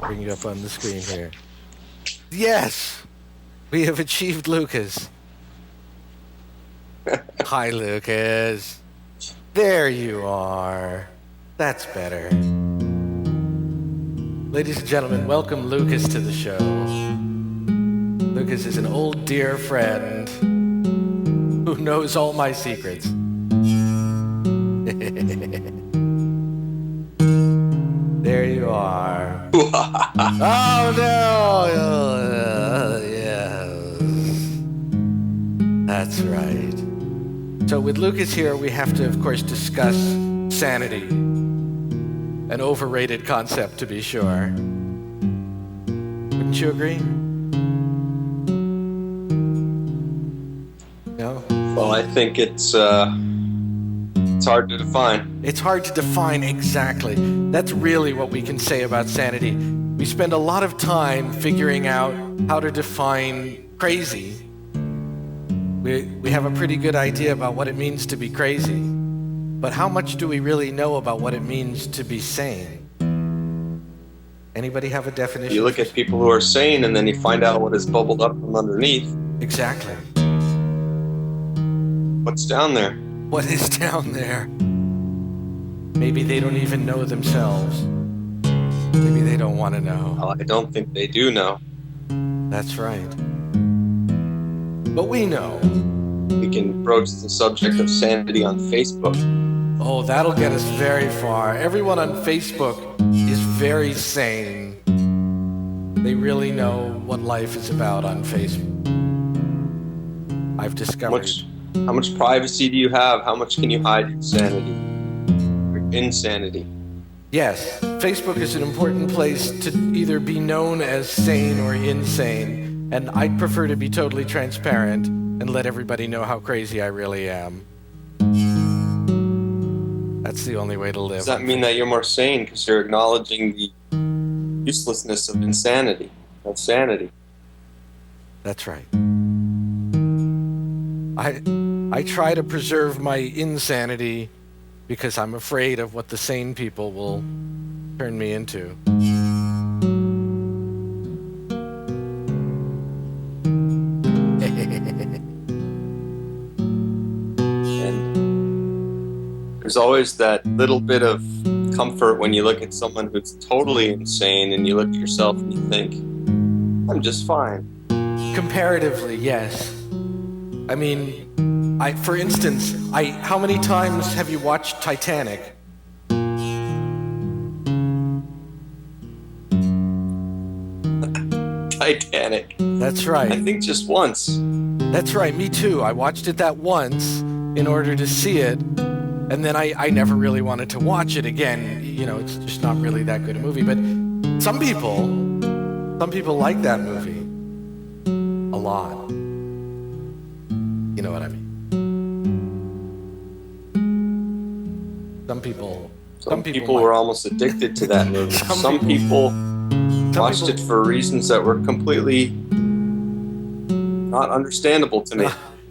Bring you up on the screen here. Yes! We have achieved Lucas. Hi, Lucas. There you are. That's better. Ladies and gentlemen, welcome Lucas to the show. Lucas is an old dear friend who knows all my secrets. There you are. Oh no! Yes. That's right. So with Lucas here, we have to, of course, discuss sanity. An overrated concept, to be sure. Wouldn't you agree? No? Well, I think it's hard to define. It's hard to define exactly. That's really what we can say about sanity. We spend a lot of time figuring out how to define crazy. We have a pretty good idea about what it means to be crazy. But how much do we really know about what it means to be sane? Anybody have a definition? You look at people who are sane and then you find out what has bubbled up from underneath. Exactly. What's down there? What is down there? Maybe they don't even know themselves. Maybe they don't want to know. Well, I don't think they do know. That's right. But we know. We can broach the subject of sanity on Facebook. Oh, that'll get us very far. Everyone on Facebook is very sane. They really know what life is about on Facebook. I've discovered. How much privacy do you have? How much can you hide your sanity? Your insanity? Yes, Facebook is an important place to either be known as sane or insane. And I'd prefer to be totally transparent and let everybody know how crazy I really am. That's the only way to live. Does that mean that you're more sane because you're acknowledging the uselessness of insanity, of sanity? That's right. I try to preserve my insanity because I'm afraid of what the sane people will turn me into. There's always that little bit of comfort when you look at someone who's totally insane and you look at yourself and you think, I'm just fine. Comparatively, yes. I mean, for instance, how many times have you watched Titanic? Titanic. That's right. I think just once. That's right, me too. I watched it that once in order to see it. And then I never really wanted to watch it again. You know, it's just not really that good a movie. But some people like that movie a lot. You know what I mean? Some people were almost addicted to that movie. Some people watched it for reasons that were completely not understandable to me.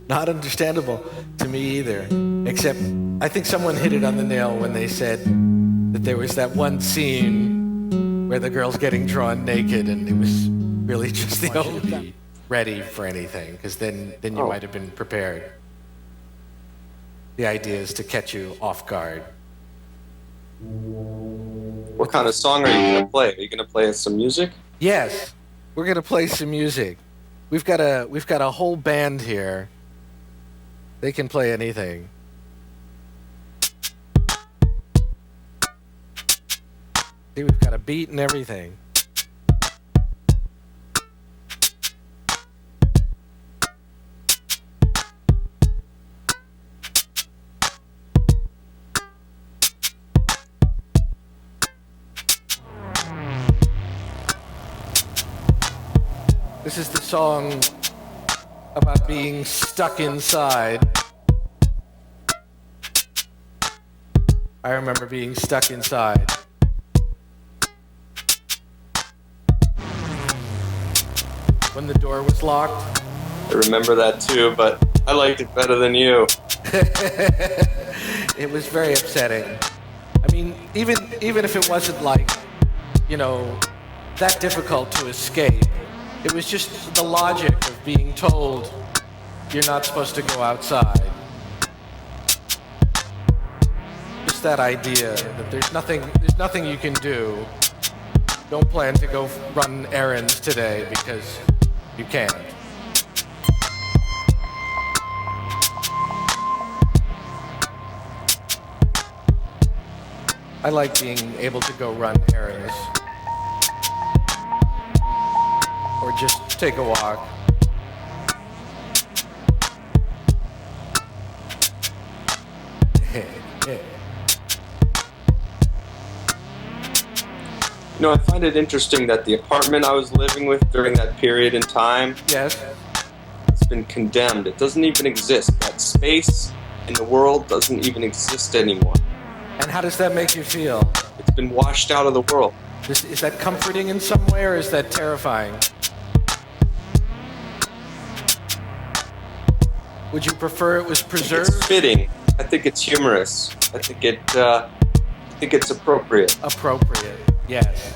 Not understandable to me either. Except I think someone hit it on the nail when they said that there was that one scene where the girl's getting drawn naked and it was really just the only ready for anything, because then you might have been prepared. The idea is to catch you off guard. What kind of song are you going to play? Are you going to play us some music? Yes, we're going to play some music. We've got a whole band here. They can play anything. See, we've got a beat and everything. This is the song about being stuck inside. I remember being stuck inside. When the door was locked. I remember that too, but I liked it better than you. It was very upsetting. I mean, even if it wasn't like, you know, that difficult to escape. It was just the logic of being told you're not supposed to go outside. Just that idea that there's nothing you can do. Don't plan to go run errands today because you can't. I like being able to go run errands. Or just take a walk. You know, I find it interesting that the apartment I was living with during that period in time, Yes. it's been condemned. It doesn't even exist. That space in the world doesn't even exist anymore. And how does that make you feel? It's been washed out of the world. Is that comforting in some way, or is that terrifying? Would you prefer it was preserved? It's fitting. I think it's humorous. I think it's appropriate. Appropriate, yes.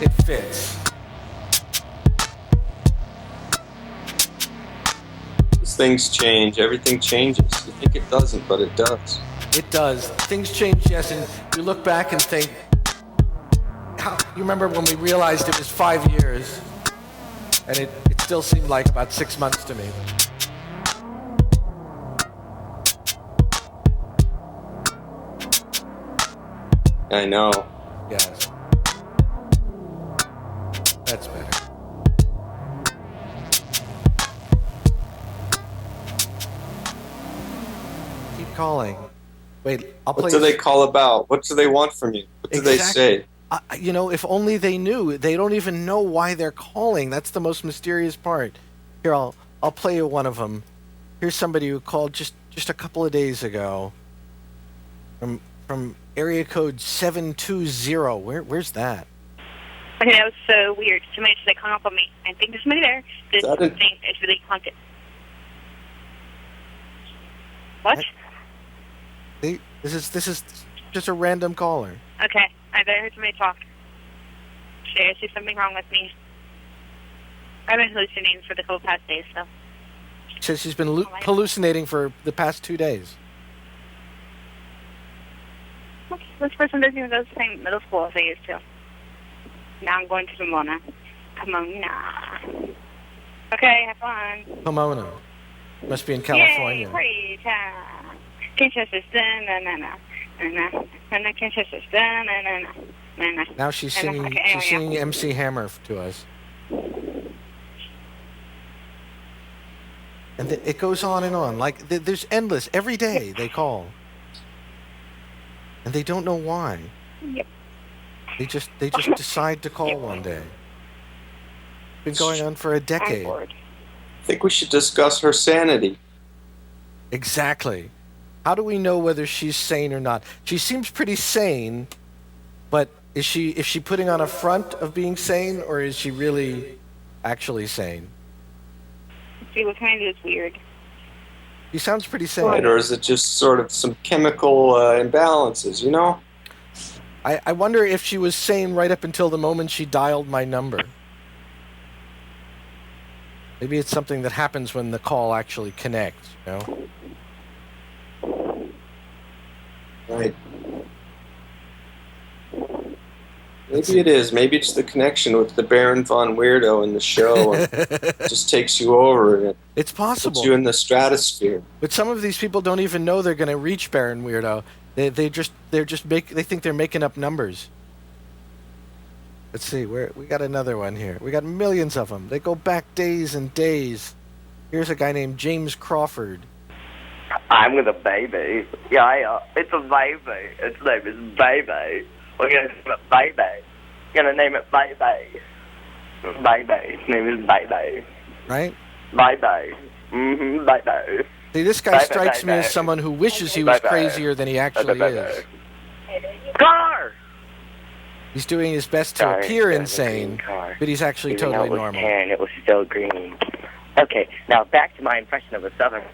It fits. As things change, everything changes. You think it doesn't, but it does. It does. Things change, yes, and you look back and think, you remember when we realized it was 5 years, and it still seemed like about 6 months to me. I know. Yes. That's better. Keep calling. Wait, I'll play. What do they call about? What do they want from you? What do they say? You know, if only they knew. They don't even know why they're calling. That's the most mysterious part. Here, I'll play you one of them. Here's somebody who called just a couple of days ago. From area code 720. Where's that? Okay, that was so weird. Somebody just like hung up on me. I think there's somebody there. This thing is really haunted. What? This is just a random caller. Okay, I heard somebody talk. Seriously, something wrong with me. I've been hallucinating for the whole past days, so. She says she's been hallucinating for the past 2 days. Okay, this person doesn't even go to the same middle school as I used to. Now I'm going to Pomona. Okay, have fun. Pomona. Must be in California. Yay, party time. Now she's singing MC Hammer to us. And it goes on and on. Like, there's endless. Every day they call. And they don't know why. Yep. They just decide to call one day. Been going on for a decade. I think we should discuss her sanity. Exactly. How do we know whether she's sane or not? She seems pretty sane, but is she putting on a front of being sane, or is she really actually sane? See, what kind of is weird? She sounds pretty sane. Right, or is it just sort of some chemical imbalances, you know? I wonder if she was sane right up until the moment she dialed my number. Maybe it's something that happens when the call actually connects, you know? Right. Maybe it is. Maybe it's the connection with the Baron von Weirdo in the show. And just takes you over. And it's possible. Puts you in the stratosphere. But some of these people don't even know they're going to reach Baron Weirdo. They think they're making up numbers. Let's see, we got another one here. We got millions of them. They go back days and days. Here's a guy named James Crawford. I'm with a baby. Yeah, it's a baby. Its name is Baby. We're gonna name it Baby. We're gonna name it Baby. Baby. Its name is Baby. Right? Baby. Baby. See, this guy strikes me as someone who wishes he was crazier than he actually is. Car! He's doing his best to appear insane, but he's actually totally normal. Even though it was tan, it was still green. Okay, now back to my impression of a southern.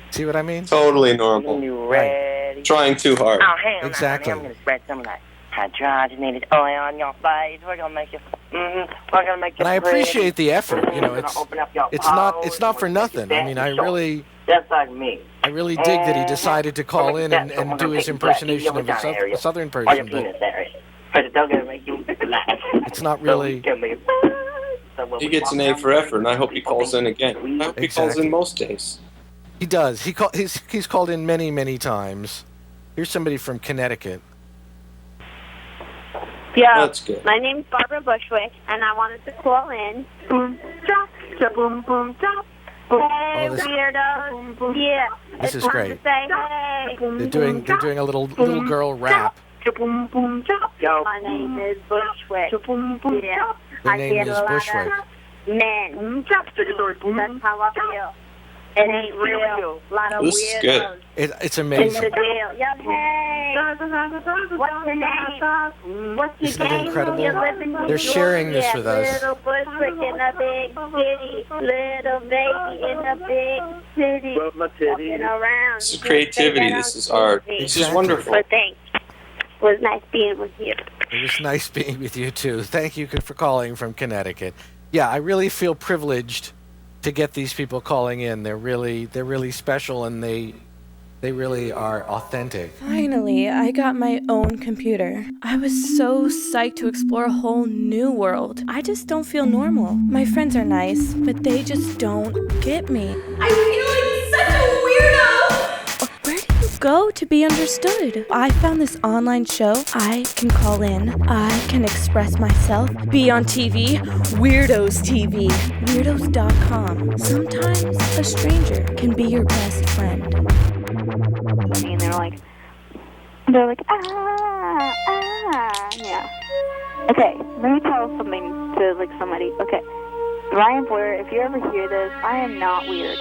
See what I mean? Totally normal. You ready? Trying too hard. Oh, hang on. Exactly. I'm going to spread some of that That's right. I just need to lay on your face. We're gonna make you. We're gonna make you. And I pretty. appreciate the effort. You know, We're gonna open up your it's pores. not for nothing. I mean, I really dig that he decided to call in and do his impersonation of a Southern person. But it's not really. He gets an A for effort, and I hope he calls in again. I hope he calls in most days. He does. He's called in many, many times. Here's somebody from Connecticut. Yeah, That's good. My name's Barbara Bushwick, and I wanted to call in. Boom, drop, boom, boom, drop. Hey, weirdos. Yeah. This is great. To say, hey. They're doing a little girl rap. Boom, boom, drop. My name is Bushwick. Yeah. Their name is Bushwick. Men. That's how I feel. It ain't real. A lot of This is weirdos. good. It's amazing. It's real. Yo, hey. What's your name? What's your Isn't it name? incredible? You live in New They're sharing York. this with us. Little Bushwick in a big city. Little baby in a big city. Walking around. This is creativity. This is art. This is wonderful. But thanks. It was nice being with you. It was nice being with you too. Thank you for calling from Connecticut. Yeah, I really feel privileged to get these people calling in. They're really special, and they really are authentic. Finally, I got my own computer. I was so psyched to explore a whole new world. I just don't feel normal. My friends are nice, but they just don't get me. I'm feeling such a weirdo! Where do you go to be understood? I found this online show. I can call in. I can express myself. Be on TV. Weirdos TV. Weirdos.com. Sometimes a stranger can be your best friend. And they're like, yeah. Okay, let me tell something to like somebody. Okay, Ryan Boyer, if you ever hear this, I am not weird.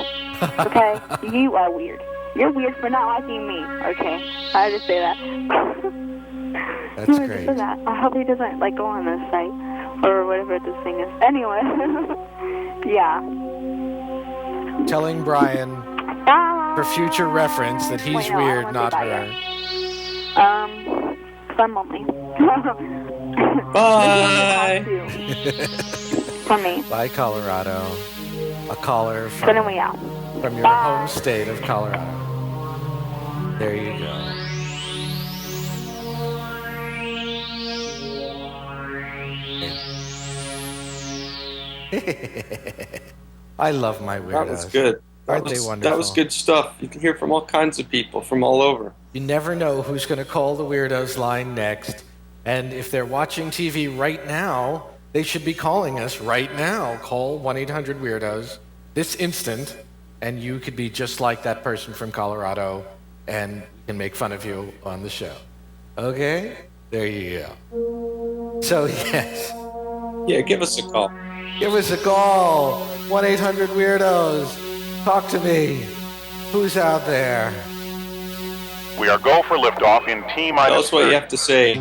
Okay, you are weird. You're weird for not liking me. Okay, I just say that. That's great. That. I hope he doesn't like go on this site or whatever this thing is. Anyway, yeah. Telling Brian for future reference that he's weird, not her. 'Cause I'm lonely. Bye. For me. Bye, Colorado. A caller Sending me out. from your Bye. home state of Colorado. There you go. I love my weirdos. That was good. Aren't they wonderful? That was good stuff. You can hear from all kinds of people from all over. You never know who's going to call the Weirdos line next. And if they're watching TV right now, they should be calling us right now. Call 1-800-WEIRDOS this instant, and you could be just like that person from Colorado, and we can make fun of you on the show. Okay? There you go. So, yes. Yeah, give us a call. Give us a call. 1-800-WEIRDOS. Talk to me. Who's out there? We are go for liftoff in T minus. Tell us what you have to say.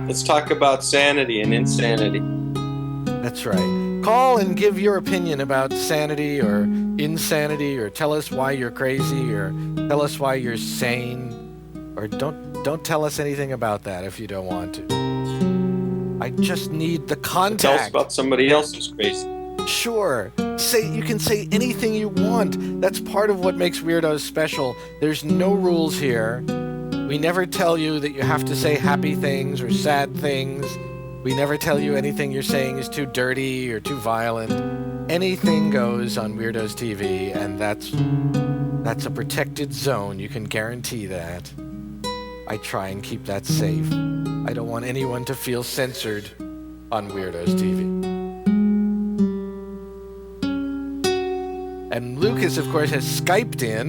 Let's talk about sanity and insanity. That's right. Call and give your opinion about sanity or insanity, or tell us why you're crazy, or tell us why you're sane, or don't tell us anything about that if you don't want to. I just need the contact. Tell us about somebody else who's crazy. Sure. You can say anything you want. That's part of what makes Weirdos special. There's no rules here. We never tell you that you have to say happy things or sad things. We never tell you anything you're saying is too dirty or too violent. Anything goes on Weirdos TV, and that's a protected zone. You can guarantee that. I try and keep that safe. I don't want anyone to feel censored on Weirdos TV. And Lucas, of course, has Skyped in.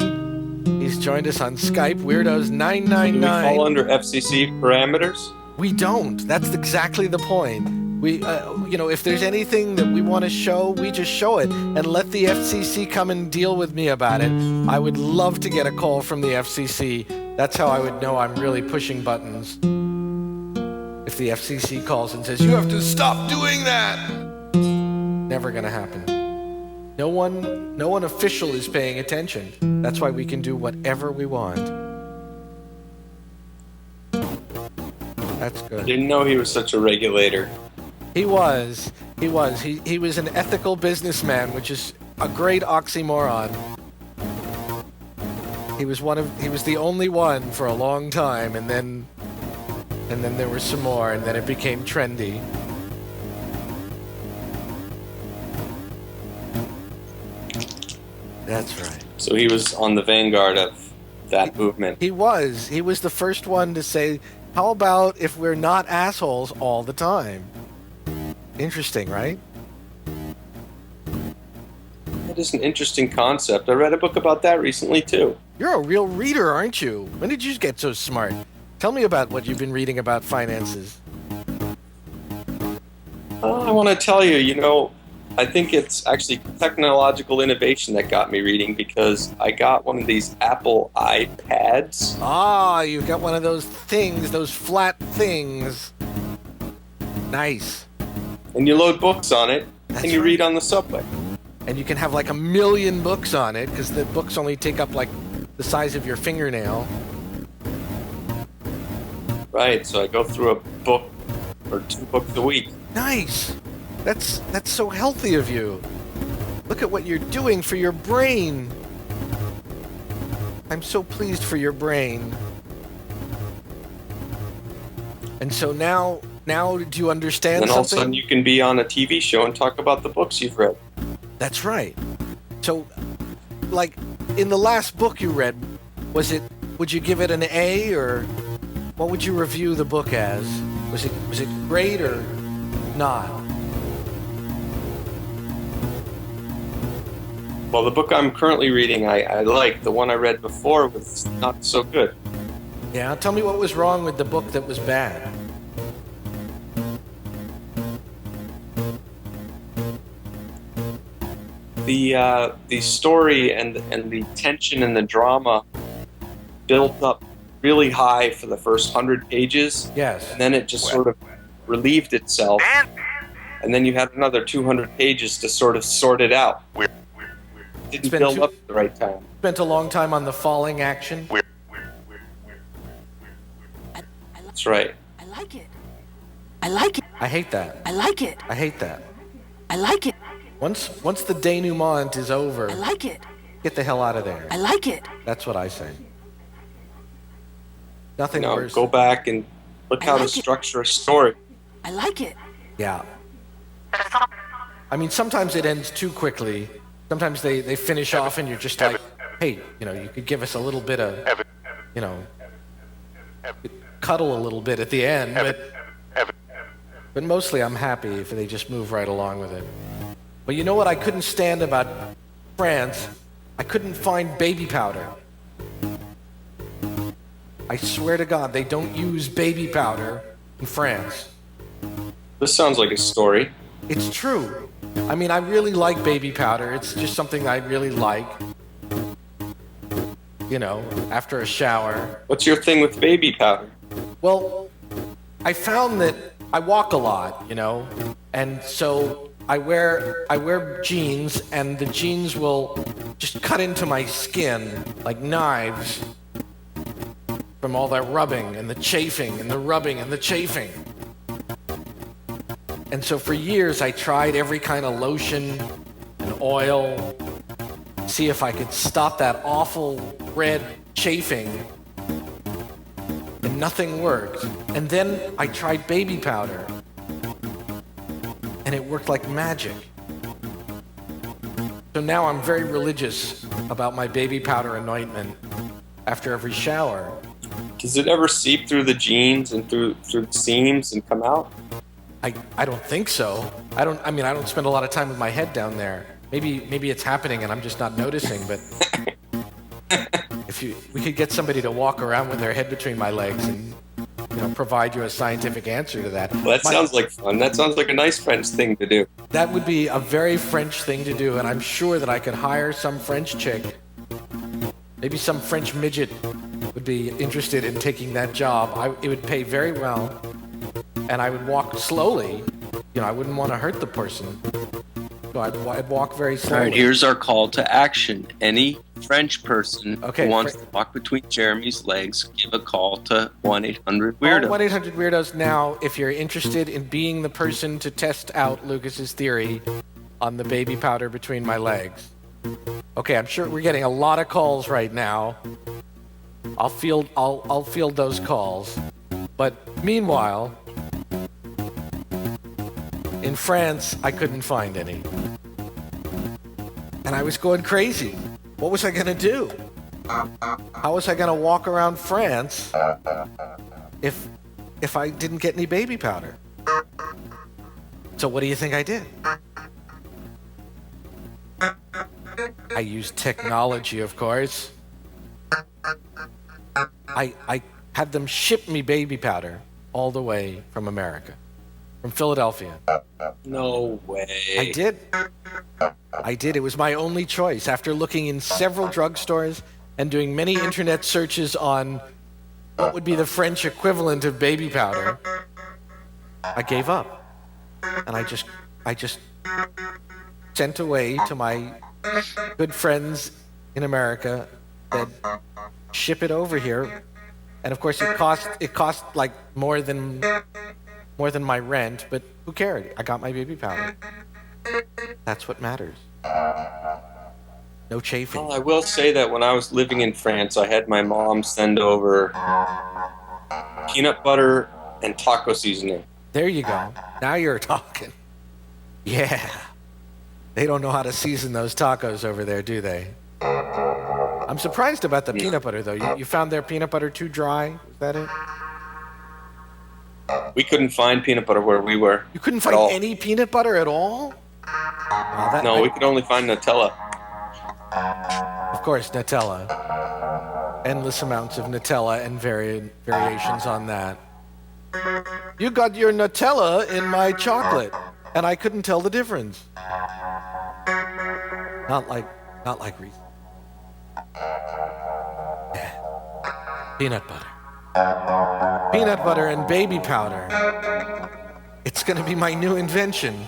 He's joined us on Skype, Weirdos 999. Do we fall under FCC parameters? We don't. That's exactly the point. We, if there's anything that we want to show, we just show it and let the FCC come and deal with me about it. I would love to get a call from the FCC. That's how I would know I'm really pushing buttons. If the FCC calls and says, you have to stop doing that. Never gonna happen. No one official is paying attention. That's why we can do whatever we want. That's I good. didn't know he was such a regulator. He was. He was an ethical businessman, which is a great oxymoron. He was the only one for a long time, and then there were some more, and then it became trendy. That's right. So he was on the vanguard of that movement. He was the first one to say, how about if we're not assholes all the time? Interesting, right? That is an interesting concept. I read a book about that recently, too. You're a real reader, aren't you? When did you get so smart? Tell me about what you've been reading about finances. I want to tell you, I think it's actually technological innovation that got me reading, because I got one of these Apple iPads. Ah, you got one of those things, those flat things. Nice. And you load books on it, That's and you right. read on the subway. And you can have like 1 million books on it, because the books only take up like the size of your fingernail. Right, so I go through a book or 2 books a week. Nice. That's so healthy of you. Look at what you're doing for your brain. I'm so pleased for your brain. And so now do you understand And then all of a something? sudden you can be on a TV show and talk about the books you've read. That's right. So, like, in the last book you read, would you give it an A, or what would you review the book as? Was it great or not? Well, the book I'm currently reading, I like. The one I read before was not so good. Yeah, tell me what was wrong with the book that was bad. The story and the tension and the drama built up really high for the first 100 pages. Yes. And then it just sort of relieved itself. And then you had another 200 pages to sort of sort it out. Didn't been build two- up at the right time. Spent a long time on the falling action. That's right. I like it. I like it. I hate that. I like it. I hate that. I like it. Once the denouement is over, I like it. get the hell out of there. I like it. That's what I say. Nothing worse. Go back and look I how to like it. structure a story. I like it. Yeah. I mean, sometimes it ends too quickly. Sometimes they finish off and you're just like, hey, you could give us a little bit of, cuddle a little bit at the end. But mostly I'm happy if they just move right along with it. But you know what I couldn't stand about France? I couldn't find baby powder. I swear to God, they don't use baby powder in France. This sounds like a story. It's true. I mean, I really like baby powder. It's just something I really like. After a shower. What's your thing with baby powder? Well, I found that I walk a lot, and so I wear jeans, and the jeans will just cut into my skin like knives from all that rubbing and the chafing and the rubbing and the chafing. And so for years I tried every kind of lotion and oil, see if I could stop that awful red chafing, and nothing worked. And then I tried baby powder, and it worked like magic. So now I'm very religious about my baby powder anointment after every shower. Does it ever seep through the jeans and through the seams and come out? I don't think so. I don't spend a lot of time with my head down there. Maybe it's happening and I'm just not noticing, but we could get somebody to walk around with their head between my legs and provide you a scientific answer to that. Well, that sounds like fun. That sounds like a nice French thing to do. That would be a very French thing to do, and I'm sure that I could hire some French chick. Maybe some French midget would be interested in taking that job. It would pay very well, and I would walk slowly. I wouldn't want to hurt the person. So I'd walk very slowly. All right, here's our call to action. Any French person who wants to walk between Jeremy's legs, give a call to 1-800-WEIRDOS. 1-800-WEIRDOS now if you're interested in being the person to test out Lucas's theory on the baby powder between my legs. Okay, I'm sure we're getting a lot of calls right now. I'll field those calls. But meanwhile, in France, I couldn't find any. And I was going crazy. What was I going to do? How was I going to walk around France if I didn't get any baby powder? So what do you think I did? I used technology, of course. I had them ship me baby powder all the way from America, from Philadelphia. No way. I did. It was my only choice. After looking in several drugstores and doing many internet searches on what would be the French equivalent of baby powder, I gave up. And I just sent away to my good friends in America that ship it over here. And of course it cost like more than my rent, but who cared? I got my baby powder. That's what matters. No chafing. Well, I will say that when I was living in France, I had my mom send over peanut butter and taco seasoning. There you go. Now you're talking. Yeah. They don't know how to season those tacos over there, do they? I'm surprised about the peanut butter, though. You found their peanut butter too dry? Is that it? We couldn't find peanut butter where we were. You couldn't find any peanut butter at all? No, we could only find Nutella. Of course, Nutella. Endless amounts of Nutella and variations on that. You got your Nutella in my chocolate, and I couldn't tell the difference. Not like Reese. Yeah. Peanut butter and baby powder. It's gonna be my new invention.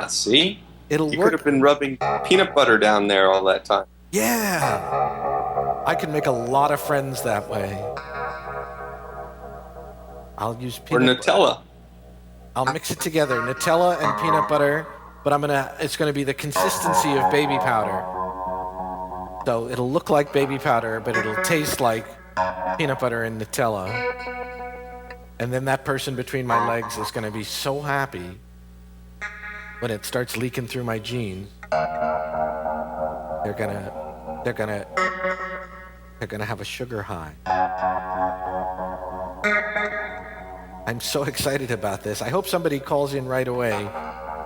See? It'll you work. You could have been rubbing peanut butter down there all that time. Yeah. I could make a lot of friends that way. I'll use peanut Nutella. Butter. I'll mix it together, Nutella and peanut butter, but it's gonna be the consistency of baby powder. So it'll look like baby powder, but it'll taste like peanut butter and Nutella. And then that person between my legs is gonna be so happy when it starts leaking through my jeans. They're gonna have a sugar high. I'm so excited about this. I hope somebody calls in right away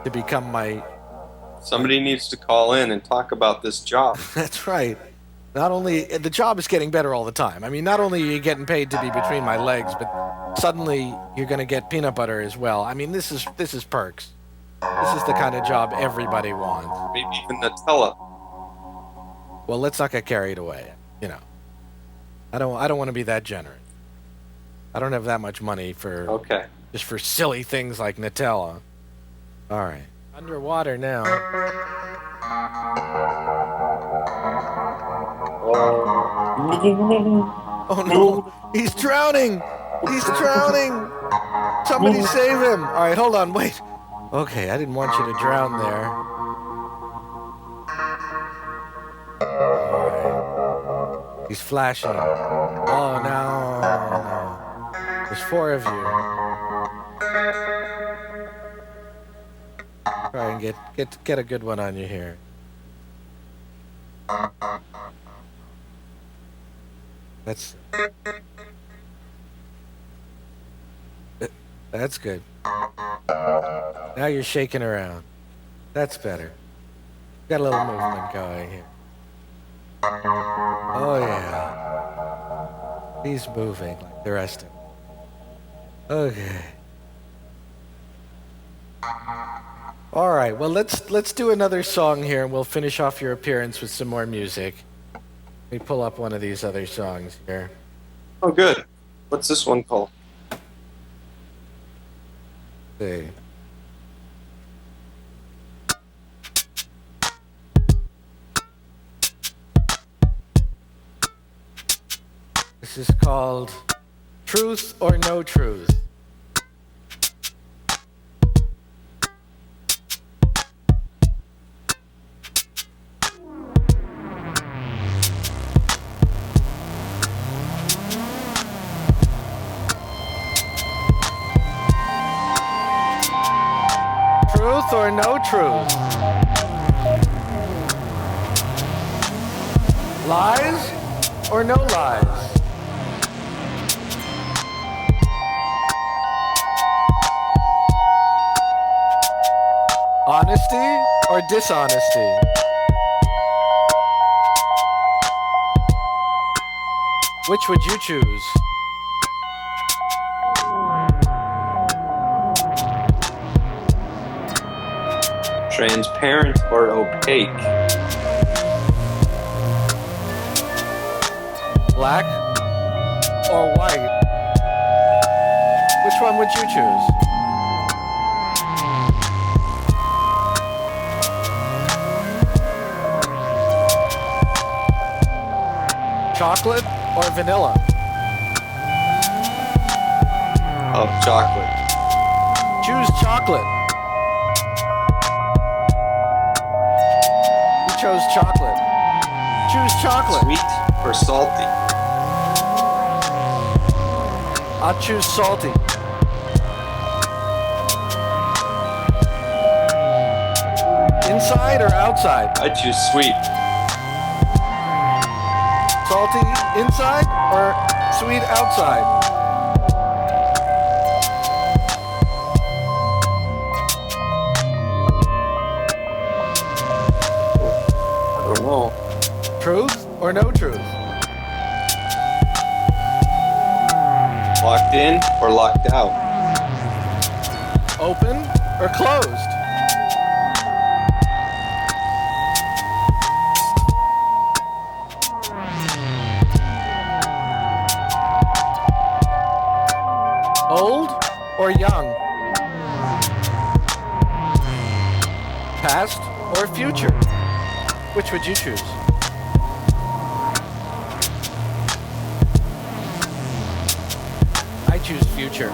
to become my... Somebody needs to call in and talk about this job. That's right. Not only... The job is getting better all the time. I mean, not only are you getting paid to be between my legs, but suddenly you're going to get peanut butter as well. I mean, this is perks. This is the kind of job everybody wants. Maybe even Nutella. Well, let's not get carried away. You know, I don't want to be that generous. I don't have that much money just for silly things like Nutella. All right, underwater now. Oh no, he's drowning! He's drowning! Somebody save him! All right, hold on, wait. Okay, I didn't want you to drown there. All right. He's flashing. Oh, no. There's 4 of you. Try and get a good one on you here. That's good. Now you're shaking around. That's better. Got a little movement going here. Oh yeah. He's moving like the rest of them. Okay. All right. Well, let's do another song here, and we'll finish off your appearance with some more music. Let me pull up one of these other songs here. Oh, good. What's this one called? See. This is called Truth or No Truth. Truth or no truth? Lies or no lies? Honesty or dishonesty? Which would you choose? Transparent or opaque? Black or white? Which one would you choose? Chocolate or vanilla? Oh, chocolate. Choose chocolate. You chose chocolate. Choose chocolate. Sweet or salty? I'll choose salty. Inside or outside? I choose sweet. Salty inside or sweet outside? I don't know. Truth or no truth? Locked in or locked out? Open or closed? Old or young? Past or future? Which would you choose? I choose future.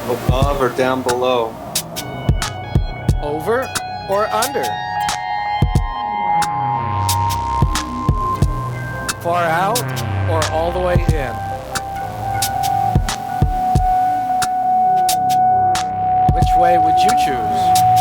Above or down below? Over or under? Far out or all the way in? Which way would you choose?